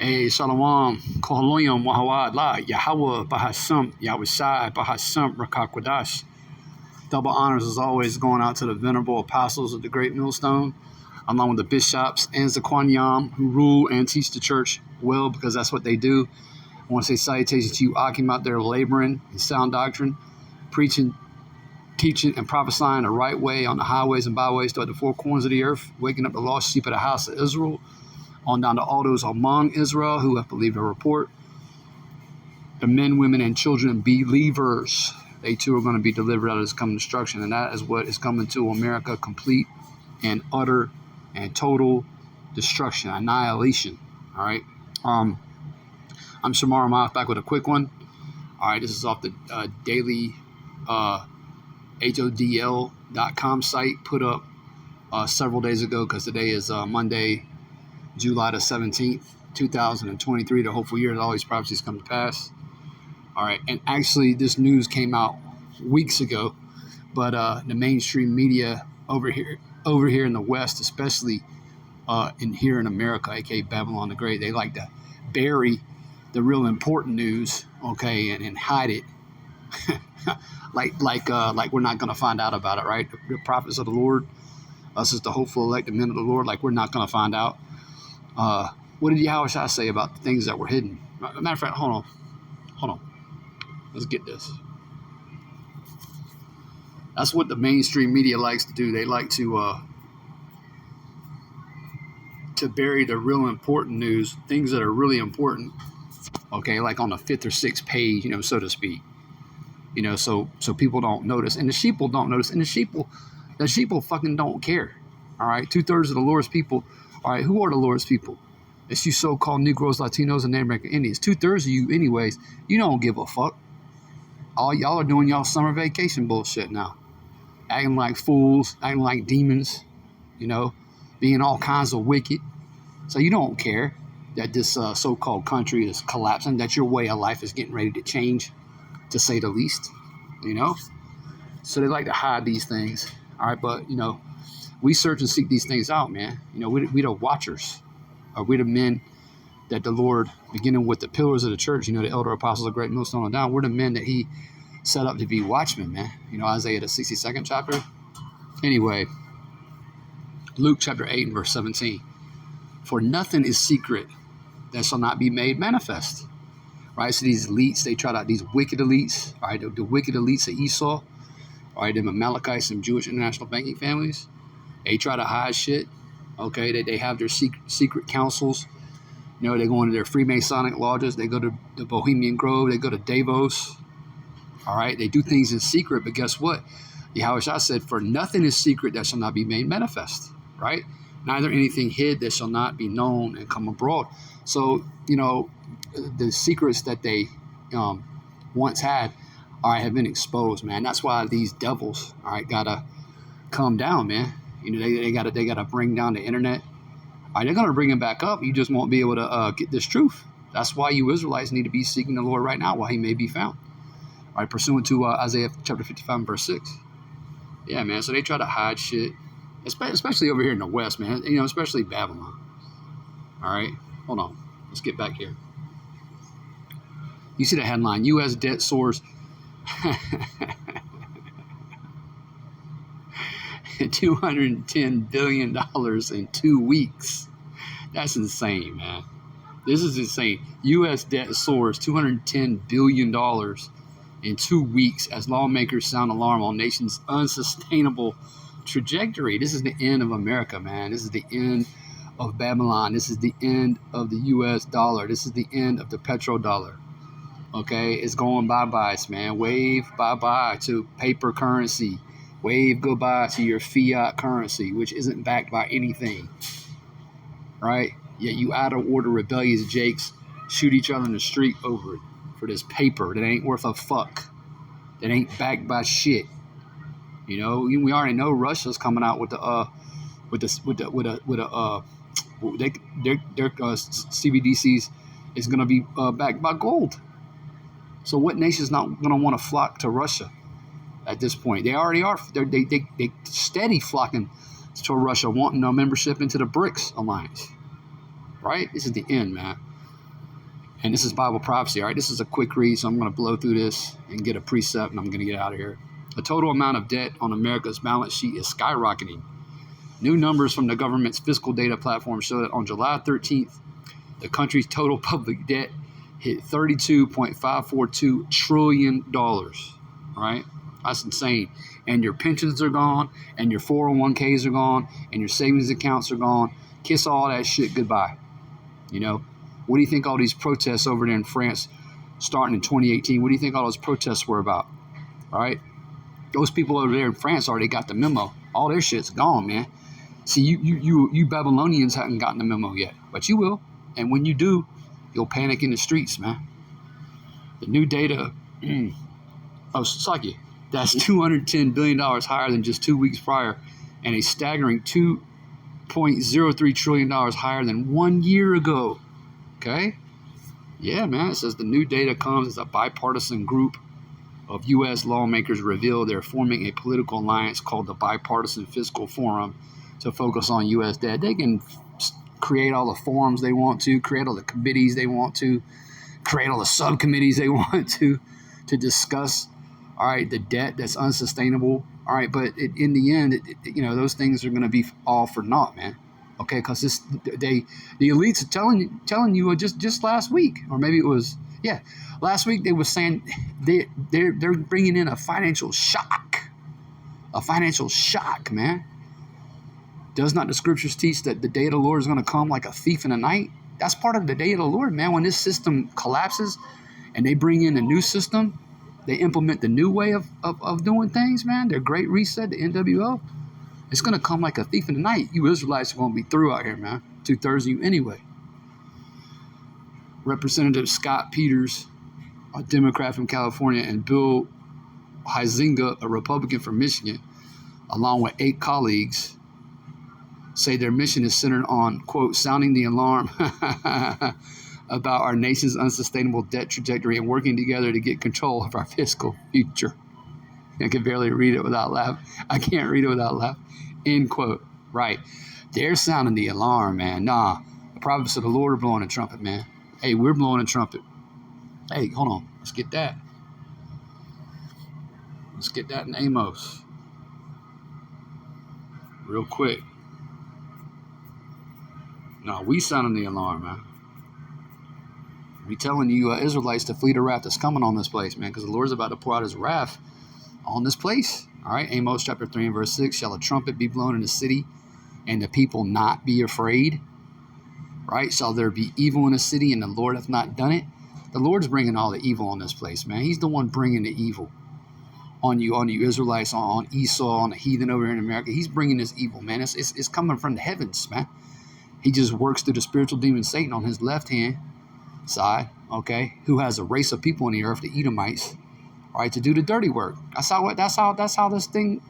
Hey, Shalom, Kohaloyam, Wahawad, La, Yahweh, Bahasam, Yahweh Bahasam, Rakakwadash. Double honors as always going out to the venerable apostles of the Great Millstone, along with the bishops and Zaquanyam, who rule and teach the church well, because that's what they do. I want to say salutations to you, Akim, out there laboring in sound doctrine, preaching, teaching, and prophesying the right way on the highways and byways throughout the four corners of the earth, waking up the lost sheep of the house of Israel, on down to all those among Israel who have believed the report. The men, women, and children, believers, they too are going to be delivered out of this coming destruction. And that is what is coming to America, complete and utter and total destruction, annihilation. All right. I'm Shamar Moth, back with a quick one. All right. This is off the daily HODL.com site, put up several days ago, because today is Monday, July the 17th, 2023, the hopeful year that all these prophecies come to pass. All right, and actually this news came out weeks ago, but the mainstream media over here in the West, especially here in America, aka Babylon the Great, they like to bury the real important news, okay, and hide it, like we're not going to find out about it, right? The prophets of the Lord, us as the hopeful elected men of the Lord, like we're not going to find out. What did Yahweh Shai say about the things that were hidden? Matter of fact, hold on. Let's get this. That's what the mainstream media likes to do. They like to bury the real important news, things that are really important. Okay, like on the fifth or sixth page, so to speak. So people don't notice, and the sheeple don't notice, and the sheeple fucking don't care. All right, 2/3 of the Lord's people. All right, who are the Lord's people? It's you so-called Negroes, Latinos, and Native American Indians. 2/3 of you, anyways, you don't give a fuck. All y'all are doing y'all summer vacation bullshit now. Acting like fools, acting like demons, being all kinds of wicked. So you don't care that this so-called country is collapsing, that your way of life is getting ready to change, to say the least, So they like to hide these things. All right, but, we search and seek these things out, man. We the watchers. We're the men that the Lord, beginning with the pillars of the church, the elder apostles of Great Millstone on down, we're the men that he set up to be watchmen, man. Isaiah the 62nd chapter. Anyway, Luke chapter 8 and verse 17. For nothing is secret that shall not be made manifest. Right? So these elites, these wicked elites, all right, the wicked elites of Esau, all right, them Amalekites and Jewish international banking families, they try to hide shit. Okay, they have their secret councils. They go into their Freemasonic lodges. They go to the Bohemian Grove. They go to Davos. All right, they do things in secret. But guess what? Yahweh Shai said, for nothing is secret that shall not be made manifest. Right? Neither anything hid that shall not be known and come abroad. So, the secrets that they once had, all right, have been exposed, man. That's why these devils, all right, gotta calm down, man. They gotta bring down the internet. All right, they're gonna bring it back up. You just won't be able to get this truth. That's why you Israelites need to be seeking the Lord right now while he may be found. All right, pursuant to Isaiah chapter 55 and verse 6. Yeah, man. So they try to hide shit, especially over here in the West, man. Especially Babylon. All right, hold on. Let's get back here. You see the headline: U.S. debt soars $210 billion in 2 weeks. That's insane, man. This is insane. U.S. debt soars $210 billion in 2 weeks as lawmakers sound alarm on nation's unsustainable trajectory. This is the end of America, man. This is the end of Babylon. This is the end of the U.S. dollar. This is the end of the petrodollar. Okay, it's going bye-byes, man. Wave bye-bye to paper currency. Wave goodbye to your fiat currency, which isn't backed by anything, right? Yet you out-of-order rebellious jakes shoot each other in the street over it for this paper that ain't worth a fuck, that ain't backed by shit. We already know Russia's coming out with their CBDCs is going to be backed by gold. So what nation's not going to want to flock to Russia? At this point, they already are. They steady flocking to Russia, wanting a membership into the BRICS alliance. Right? This is the end, man. And this is Bible prophecy, all right? This is a quick read, so I'm going to blow through this and get a precept, and I'm going to get out of here. The total amount of debt on America's balance sheet is skyrocketing. New numbers from the government's fiscal data platform show that on July 13th, the country's total public debt hit $32.542 trillion, right? That's insane. And your pensions are gone, and your 401ks are gone, and your savings accounts are gone. Kiss all that shit goodbye. You know, what do you think all these protests over there in France starting in 2018, what do you think all those protests were about? All right? Those people over there in France already got the memo. All their shit's gone, man. See, you Babylonians haven't gotten the memo yet, but you will. And when you do, you'll panic in the streets, man. The new data, Saki, that's $210 billion higher than just 2 weeks prior, and a staggering $2.03 trillion higher than 1 year ago. Okay? Yeah, man. It says the new data comes as a bipartisan group of U.S. lawmakers reveal they're forming a political alliance called the Bipartisan Fiscal Forum to focus on U.S. debt. They can create all the forums they want to, create all the committees they want to, create all the subcommittees they want to discuss, all right, the debt that's unsustainable, all right, but in the end, those things are going to be all for naught, man. Okay, because the elites are telling you just last week, or maybe it was last week they were saying they're bringing in a financial shock, man. Does not the scriptures teach that the day of the Lord is going to come like a thief in the night? That's part of the day of the Lord, man. When this system collapses and they bring in a new system, they implement the new way of doing things, man. Their great reset, the NWO. It's going to come like a thief in the night. You Israelites are going to be through out here, man. 2/3 of you anyway. Representative Scott Peters, a Democrat from California, and Bill Huizenga, a Republican from Michigan, along with 8 colleagues, say their mission is centered on, quote, sounding the alarm about our nation's unsustainable debt trajectory and working together to get control of our fiscal future. I can barely read it without laughing. I can't read it without laughing. End quote. Right. They're sounding the alarm, man. Nah. The prophets of the Lord are blowing a trumpet, man. Hey, we're blowing a trumpet. Hey, hold on. Let's get that. Let's get that in Amos. Real quick. No, we sounding the alarm, man. We telling you Israelites to flee the wrath that's coming on this place, man, because the Lord's about to pour out his wrath on this place. All right, Amos chapter 3 and verse 6, shall a trumpet be blown in the city and the people not be afraid? Right? Shall there be evil in the city and the Lord hath not done it? The Lord's bringing all the evil on this place, man. He's the one bringing the evil on you Israelites, on Esau, on the heathen over here in America. He's bringing this evil, man. It's coming from the heavens, man. He just works through the spiritual demon Satan on his left hand side, okay, who has a race of people on the earth, the Edomites, all right, to do the dirty work. That's how this thing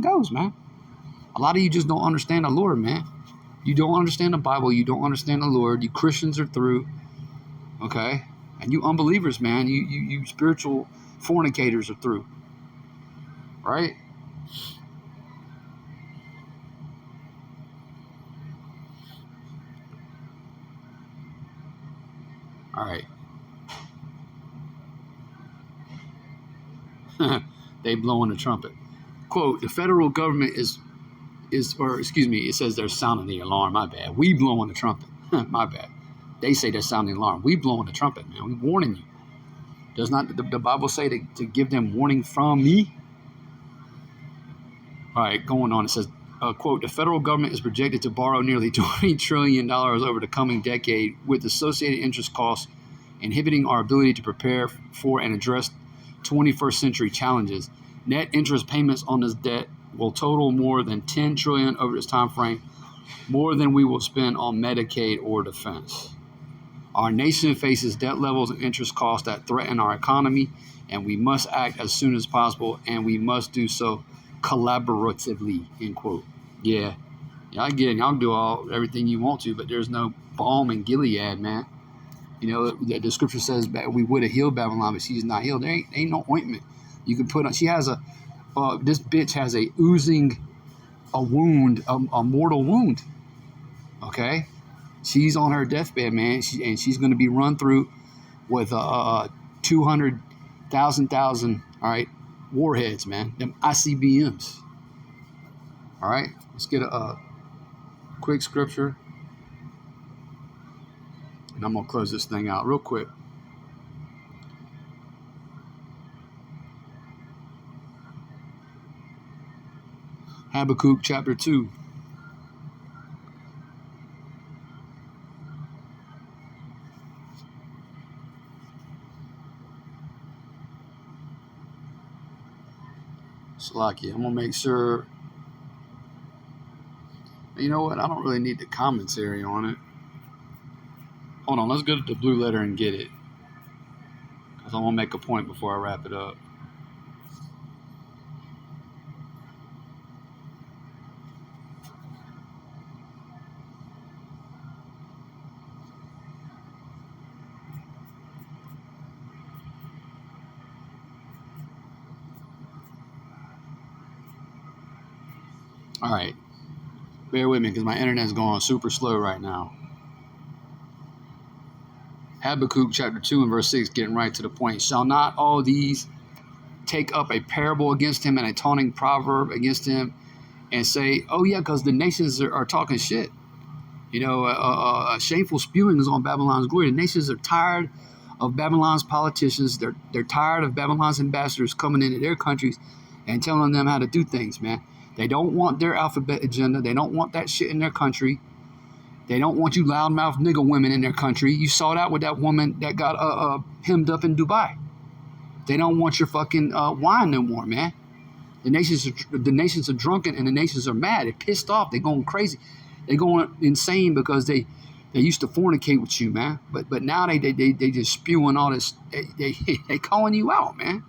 goes, man. A lot of you just don't understand the Lord, man. You don't understand the Bible. You don't understand the Lord. You Christians are through, okay, and you unbelievers, man. You spiritual fornicators are through, right? All right. They blowing the trumpet. Quote, the federal government it says they're sounding the alarm. My bad. We blowing the trumpet. My bad. They say they're sounding the alarm. We blowing the trumpet, man. We warning you. Does not the Bible say to give them warning from me? All right, going on. It says, quote, the federal government is projected to borrow nearly $20 trillion over the coming decade, with associated interest costs inhibiting our ability to prepare for and address 21st century challenges. Net interest payments on this debt will total more than $10 trillion over this time frame, more than we will spend on Medicaid or defense. Our nation faces debt levels and interest costs that threaten our economy, and we must act as soon as possible, and we must do so collaboratively, end quote. Yeah, I get it. Y'all do everything you want to, but there's no balm in Gilead, man. You know, the scripture says we would have healed Babylon, but she's not healed. There ain't no ointment you can put on. She has this bitch has a wound, a mortal wound. Okay? She's on her deathbed, man, and she's going to be run through with 200,000, all right, warheads, man, them ICBMs. All right, let's get a quick scripture, and I'm going to close this thing out real quick. Habakkuk chapter 2. Slacky, I'm going to make sure. You know what? I don't really need the commentary on it. Hold on, let's go to the blue letter and get it. Because I want to make a point before I wrap it up. All right. Bear with me because my internet's going super slow right now. Habakkuk chapter 2 and verse 6, getting right to the point. Shall not all these take up a parable against him and a taunting proverb against him and say, oh yeah, because the nations are talking shit. You know, shameful spewing is on Babylon's glory. The nations are tired of Babylon's politicians. They're tired of Babylon's ambassadors coming into their countries and telling them how to do things, man. They don't want their alphabet agenda. They don't want that shit in their country. They don't want you loudmouth nigga women in their country. You saw that with that woman that got hemmed up in Dubai. They don't want your fucking wine no more, man. The nations are drunken and the nations are mad. They're pissed off. They're going crazy. They're going insane because they used to fornicate with you, man. But now they just spewing all this. They calling you out, man.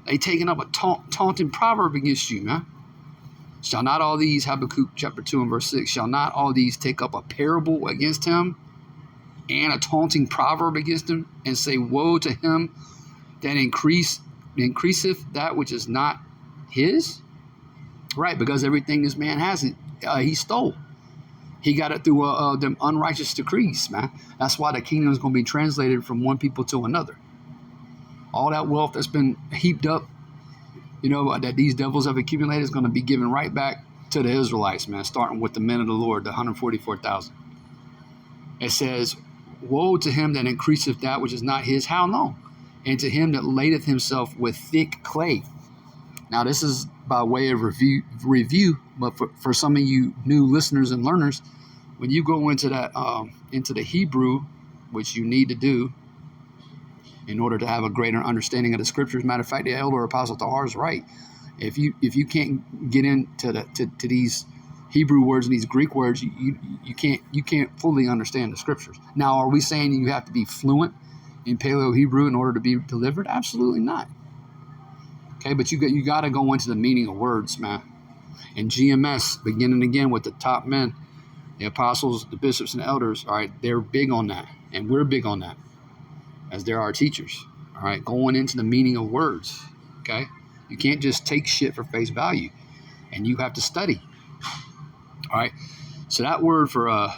They taking up a taunting proverb against you, man. Shall not all these, Habakkuk chapter 2 and verse 6, shall not all these take up a parable against him and a taunting proverb against him and say, woe to him that increaseth that which is not his? Right, because everything this man has, he stole. He got it through them unrighteous decrees, man. That's why the kingdom is going to be translated from one people to another. All that wealth that's been heaped up, you know, that these devils have accumulated is going to be given right back to the Israelites, man, starting with the men of the Lord, the 144,000. It says, woe to him that increaseth that which is not his, how long? And to him that ladeth himself with thick clay. Now, this is by way of review, but for some of you new listeners and learners, when you go into that into the Hebrew, which you need to do in order to have a greater understanding of the scriptures. Matter of fact, the elder apostle Tahar is right. If you can't get into to these Hebrew words and these Greek words, you can't fully understand the scriptures. Now, are we saying you have to be fluent in Paleo Hebrew in order to be delivered? Absolutely not. Okay, but you got to go into the meaning of words, man. And GMS, beginning again with the top men, the apostles, the bishops, and elders, all right, they're big on that. And we're big on that, as they're our teachers, all right, going into the meaning of words, okay? You can't just take shit for face value, and you have to study, all right? So that word for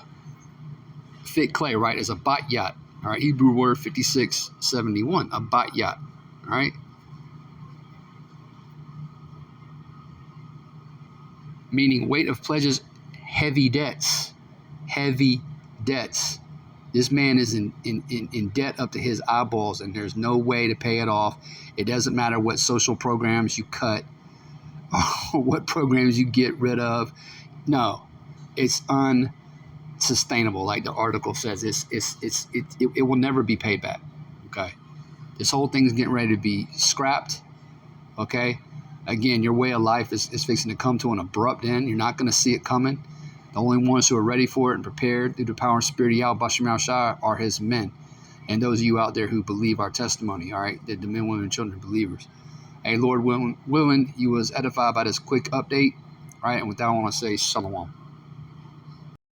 thick clay, right, is a batyat, all right? Hebrew word 5671, a batyat, all right? Meaning weight of pledges, heavy debts, heavy debts. This man is in debt up to his eyeballs, and there's no way to pay it off. It doesn't matter what social programs you cut or what programs you get rid of. No, it's unsustainable. Like the article says, it will never be paid back. Okay, this whole thing's getting ready to be scrapped. Okay, again, your way of life is fixing to come to an abrupt end. You're not going to see it coming. The only ones who are ready for it and prepared through the power and spirit of Yahweh Bashim Shai are his men. And those of you out there who believe our testimony, all right, the men, women, and children, believers. Hey, Lord willing, you was edified by this quick update, right? And with that, I want to say shalom.